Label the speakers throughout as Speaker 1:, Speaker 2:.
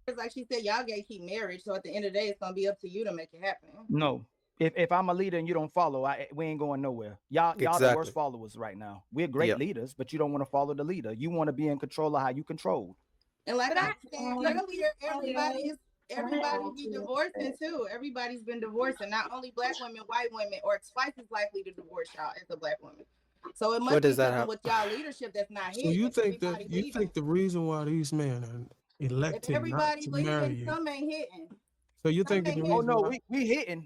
Speaker 1: It's like she said, y'all gatekeep marriage, so at the end of the day, it's gonna be up to you to make it happen.
Speaker 2: No. If I'm a leader and you don't follow, we ain't going nowhere. Y'all the worst
Speaker 3: Exactly.
Speaker 2: followers right now. We're great
Speaker 3: Yeah.
Speaker 2: leaders, but you don't want to follow the leader. You want to be in control of how you control.
Speaker 1: And like
Speaker 4: But
Speaker 1: I said earlier, everybody be divorcing too. Everybody's been divorcing, not only black women, white women, or twice as likely to divorce y'all as a black woman. So it
Speaker 3: Where
Speaker 1: must be
Speaker 3: does that
Speaker 1: something
Speaker 3: happen?
Speaker 1: with y'all leadership that's not
Speaker 5: So
Speaker 1: hitting.
Speaker 5: you
Speaker 1: If
Speaker 5: think
Speaker 1: everybody
Speaker 5: that you
Speaker 1: leaving,
Speaker 5: think the reason why these men are
Speaker 1: if
Speaker 5: elected not
Speaker 1: everybody
Speaker 5: to marry
Speaker 1: leaving,
Speaker 5: you?
Speaker 1: some ain't hitting.
Speaker 5: So you
Speaker 1: Some
Speaker 5: think that
Speaker 1: ain't
Speaker 5: the
Speaker 2: Oh
Speaker 1: hitting.
Speaker 5: reason
Speaker 2: no,
Speaker 5: why?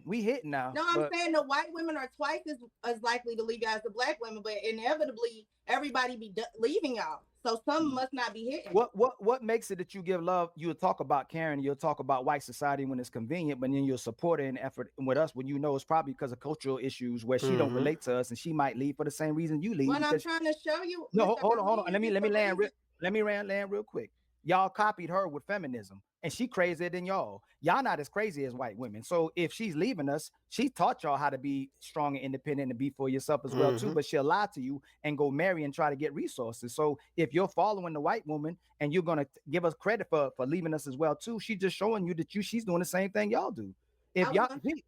Speaker 2: we hitting now.
Speaker 1: No, I'm
Speaker 2: But
Speaker 1: saying the white women are twice as likely to leave y'all as the black women, but inevitably everybody be leaving y'all. So some must not be hitting.
Speaker 2: what makes it that you give love? You'll talk about Karen, you'll talk about white society when it's convenient, but then you'll support it in effort with us when you know it's probably because of cultural issues where she don't
Speaker 3: Mm-hmm.
Speaker 2: relate to us and she might leave for the same reason you leave
Speaker 1: When I'm
Speaker 2: because
Speaker 1: trying to show you,
Speaker 2: no,
Speaker 1: Mr.
Speaker 2: hold on.
Speaker 1: Ali,
Speaker 2: Let me
Speaker 1: it's
Speaker 2: let me
Speaker 1: the
Speaker 2: land
Speaker 1: reason.
Speaker 2: land real quick. Y'all copied her with feminism, and she crazier than y'all. Y'all not as crazy as white women. So if she's leaving us, she taught y'all how to be strong and independent and be for yourself as well too.
Speaker 3: Mm-hmm.
Speaker 2: But she'll lie to you and go marry and try to get resources. So if you're following the white woman and you're gonna give us credit for leaving us as well too, she's just showing you that she's doing the same thing y'all do.
Speaker 1: I
Speaker 2: If
Speaker 1: was
Speaker 2: y'all,
Speaker 1: gonna,
Speaker 2: we,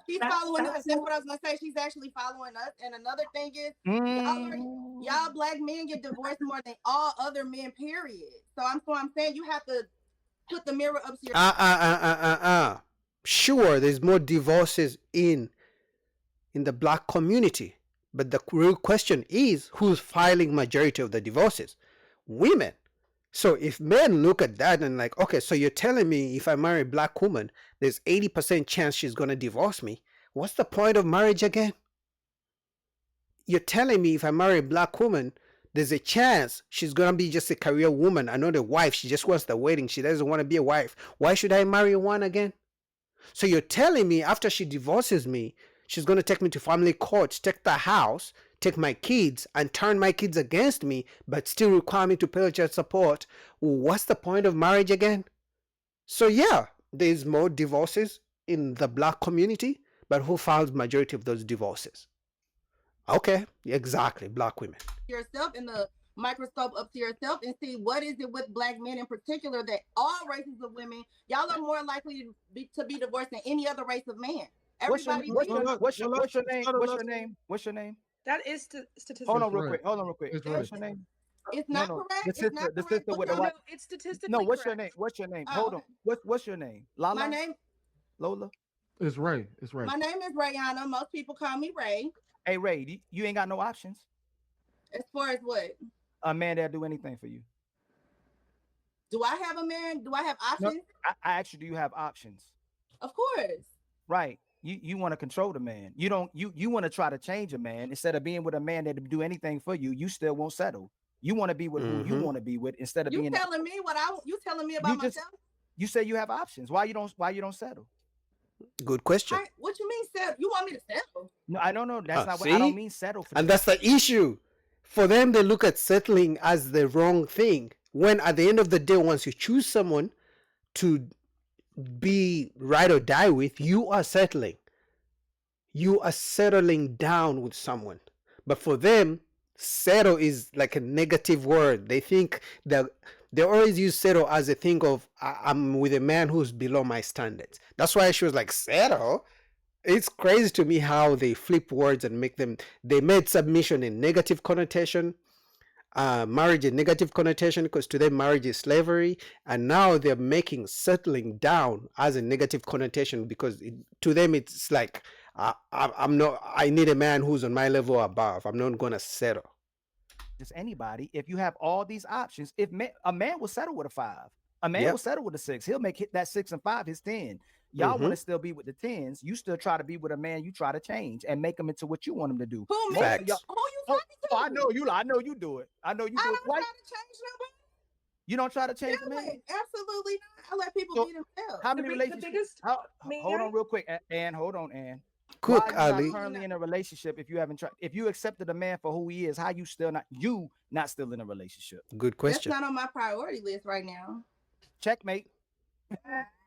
Speaker 1: she's following us. That's what I was gonna say. She's actually following us. And another thing is, y'all
Speaker 2: mm,
Speaker 1: black men get divorced more than all other men. Period. So I'm saying you have to put the mirror up to your.
Speaker 3: Sure, there's more divorces in the black community, but the real question is who's filing majority of the divorces? Women. So if men look at that and like, okay, so you're telling me if I marry a black woman, there's 80% chance she's gonna divorce me. What's the point of marriage again? You're telling me if I marry a black woman, there's a chance she's gonna be just a career woman, another wife. She just wants the wedding. She doesn't want to be a wife. Why should I marry one again? So you're telling me after she divorces me, she's gonna take me to family court, take the house, take my kids, and turn my kids against me, but still require me to pay child support. What's the point of marriage again? So yeah, there's more divorces in the black community, but who files majority of those divorces? Okay, exactly, black women.
Speaker 1: Yourself in the microscope up to yourself and see what is it with black men in particular that all races of women y'all are more likely to be divorced than any other race of man. Everybody leaving.
Speaker 2: what's your name? What's your name?
Speaker 4: That is
Speaker 2: Hold
Speaker 5: It's
Speaker 2: on
Speaker 4: statistically
Speaker 2: real
Speaker 5: right.
Speaker 2: quick. Hold on real quick.
Speaker 5: It's right.
Speaker 2: What's your name?
Speaker 1: It's
Speaker 2: No,
Speaker 1: not
Speaker 2: no.
Speaker 1: correct. It's not
Speaker 2: The
Speaker 1: correct.
Speaker 2: sister
Speaker 1: Look
Speaker 2: with the
Speaker 4: no,
Speaker 1: up.
Speaker 4: no,
Speaker 2: white.
Speaker 4: it's
Speaker 2: No,
Speaker 4: statistically
Speaker 2: what's your name?
Speaker 4: correct.
Speaker 2: What's your name?
Speaker 1: Oh,
Speaker 2: Hold on.
Speaker 1: okay.
Speaker 2: What's your name?
Speaker 1: My
Speaker 2: Lala?
Speaker 1: name
Speaker 2: Lola?
Speaker 5: It's right. It's right.
Speaker 1: my name is Rayana. Most people call me Ray.
Speaker 2: Hey Ray, you ain't got no options.
Speaker 1: As far as what?
Speaker 2: A man that'll do anything for you.
Speaker 1: Do I have a man? Do I have
Speaker 2: No,
Speaker 1: options?
Speaker 2: I actually do you have options.
Speaker 1: Of course.
Speaker 2: Right. You want to control the man. You don't you want to try to change a man instead of being with a man that do anything for you, you still won't settle. You want to be with who you
Speaker 3: Mm-hmm.
Speaker 2: want to be with instead of
Speaker 1: You
Speaker 2: being
Speaker 1: telling me what I you telling me
Speaker 2: you
Speaker 1: about
Speaker 2: just
Speaker 1: myself?
Speaker 2: you say you have options. Why you don't settle?
Speaker 3: Good question.
Speaker 1: What you mean settle? You want me to settle?
Speaker 2: No, I don't know. That's not what I don't
Speaker 3: See?
Speaker 2: mean settle for
Speaker 3: And
Speaker 2: this.
Speaker 3: that's the issue. For them, they look at settling as the wrong thing. When at the end of the day, once you choose someone to be ride or die with, you are settling. You are settling down with someone. But for them, settle is like a negative word. They think that they always use settle as a thing of I'm with a man who's below my standards. That's why she was like, settle? It's crazy to me how they flip words and make them. They made submission a negative connotation, marriage a negative connotation because to them marriage is slavery, and now they're making settling down as a negative connotation because to them it's like I'm not. I need a man who's on my level above. I'm not gonna settle.
Speaker 2: Just anybody. If you have all these options, a man will settle with a 5. A man will
Speaker 3: Yep.
Speaker 2: settle with a 6. He'll make hit that 6 and 5 his 10. Y'all want
Speaker 3: Mm-hmm.
Speaker 2: to still be with the 10s. You still try to be with a man you try to change and make him into what you want him to do.
Speaker 1: Who me?
Speaker 2: Most of y'all
Speaker 3: Facts.
Speaker 1: Who you
Speaker 2: Oh,
Speaker 1: talking
Speaker 2: oh, I
Speaker 1: to?
Speaker 2: know you. I know you do it. I know you
Speaker 1: I
Speaker 2: do it.
Speaker 1: don't
Speaker 2: Why
Speaker 1: try to change nobody.
Speaker 2: you don't try to change a man?
Speaker 1: Really? Absolutely not. I let people
Speaker 2: So
Speaker 1: be themselves.
Speaker 2: how many
Speaker 4: The
Speaker 2: relationships?
Speaker 4: biggest, may
Speaker 2: Hold
Speaker 4: I?
Speaker 2: on real quick, Ann. Hold on, Ann. Why are
Speaker 3: Cook
Speaker 2: you not
Speaker 3: Ali.
Speaker 1: Absolutely
Speaker 2: currently
Speaker 1: not.
Speaker 2: in a relationship if you haven't tried? If you accepted a man for who he is, how you not still in a relationship?
Speaker 3: Good
Speaker 1: That's
Speaker 3: question.
Speaker 1: not on my priority list right now.
Speaker 2: Checkmate.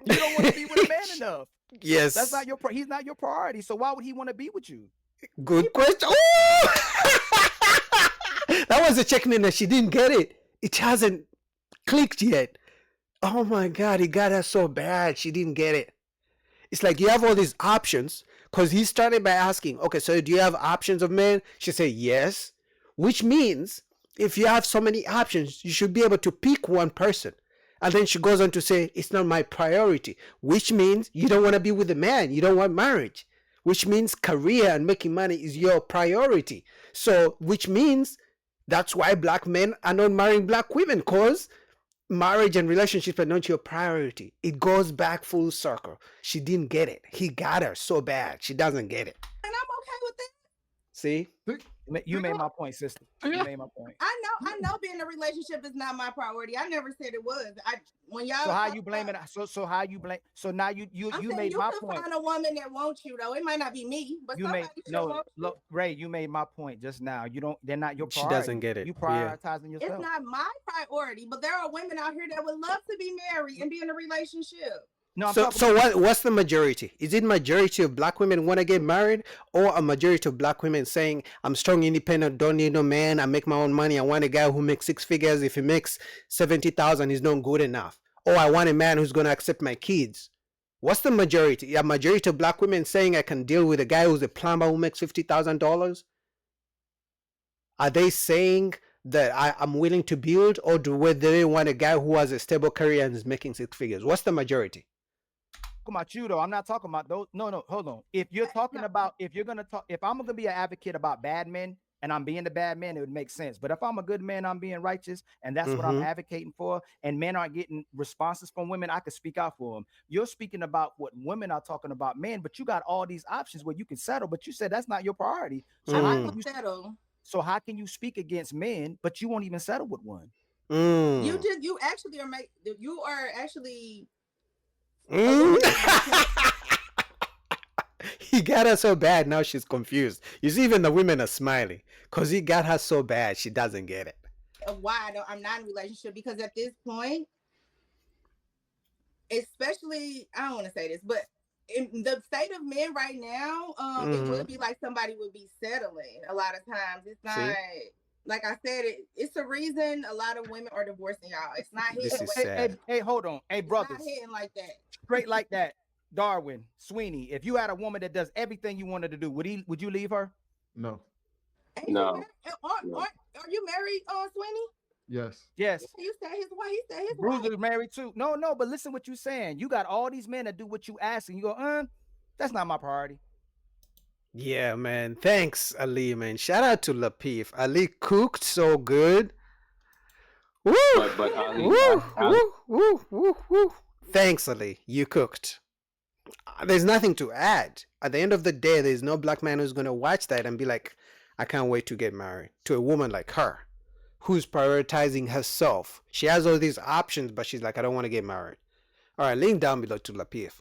Speaker 2: You don't want to be with a man enough. That's not
Speaker 3: Yes.
Speaker 2: he's not your priority. So why would he want to be with you?
Speaker 3: Good question. Ooh! That was a checkmate that she didn't get it. It hasn't clicked yet. Oh my God, he got her so bad. She didn't get it. It's like you have all these options because he started by asking, okay, so do you have options of men? She said, yes, which means if you have so many options, you should be able to pick one person. And then she goes on to say, it's not my priority, which means you don't want to be with a man. You don't want marriage, which means career and making money is your priority. So, which means that's why black men are not marrying black women because marriage and relationships are not your priority. It goes back full circle. She didn't get it. He got her so bad. She doesn't get it.
Speaker 1: And I'm okay with that.
Speaker 3: See?
Speaker 2: You made my point, sister. You made my point.
Speaker 1: I know being in a relationship is not my priority. I never said it was. When y'all
Speaker 2: So how you blaming? So how you blame? So now you made my
Speaker 1: you
Speaker 2: point.
Speaker 1: can find a woman that wants you though. It might not be me, but
Speaker 2: You
Speaker 1: somebody
Speaker 2: made
Speaker 1: should
Speaker 2: no
Speaker 1: want you.
Speaker 2: look, Ray. You made my point just now. You don't. They're not your
Speaker 3: She
Speaker 2: priority.
Speaker 3: doesn't get it.
Speaker 2: You
Speaker 3: Yeah.
Speaker 2: prioritizing yourself.
Speaker 1: It's not my priority, but there are women out here that would love to be married and be in a relationship.
Speaker 2: No, I'm
Speaker 3: So,
Speaker 2: talking
Speaker 3: so
Speaker 2: about-
Speaker 3: what's the majority? Is it majority of black women want to get married, or a majority of black women saying, I'm strong, independent, don't need no man, I make my own money, I want a guy who makes 6 figures, if he makes 70,000, he's not good enough. Or I want a man who's going to accept my kids. What's the majority? A majority of black women saying I can deal with a guy who's a plumber who makes $50,000? Are they saying that I'm willing to build, or do they want a guy who has a stable career and is making 6 figures? What's the majority?
Speaker 2: talking about you though. I'm not talking about those. No, hold on. If you're talking about, if I'm gonna be an advocate about bad men and I'm being the bad man, it would make sense. But if I'm a good man, I'm being righteous, and that's what I'm advocating for, and men aren't getting responses from women, I can speak out for them. You're speaking about what women are talking about men, but you got all these options where you can settle, but you said that's not your priority. So
Speaker 1: I can settle.
Speaker 2: So how can you speak against men, but you won't even settle with one?
Speaker 1: You actually are actually
Speaker 3: He got her so bad, now she's confused. You see, even the women are smiling because he got her so bad, she doesn't get it.
Speaker 1: Why I'm not in a relationship, because at this point, especially, I don't want to say this, but in the state of men right now, it would be like somebody would be settling a lot of times. It's not, like I said, it's a reason a lot of women are divorcing y'all. It's not hitting.
Speaker 3: This is sad.
Speaker 2: Hey, hold on. Hey, brothers.
Speaker 1: It's not hitting like that.
Speaker 2: Straight like that. Darwin, Sweeney, if you had a woman that does everything you wanted to do, would you leave her?
Speaker 5: No.
Speaker 1: No. Are you married, Sweeney?
Speaker 5: Yes.
Speaker 2: Yes.
Speaker 1: You said his wife. He said his
Speaker 2: Bruiser
Speaker 1: wife.
Speaker 2: is married too. No, but listen what you're saying. You got all these men that do what you ask, and you go, that's not my priority.
Speaker 3: Yeah, man. Thanks, Ali, man. Shout out to Lapeef. Ali cooked so good. Woo!
Speaker 4: But Ali,
Speaker 3: Woo! Thanks, Ali. You cooked. There's nothing to add. At the end of the day, there's no black man who's going to watch that and be like, I can't wait to get married to a woman like her who's prioritizing herself. She has all these options, but she's like, I don't want to get married. All right, link down below to Lapeef.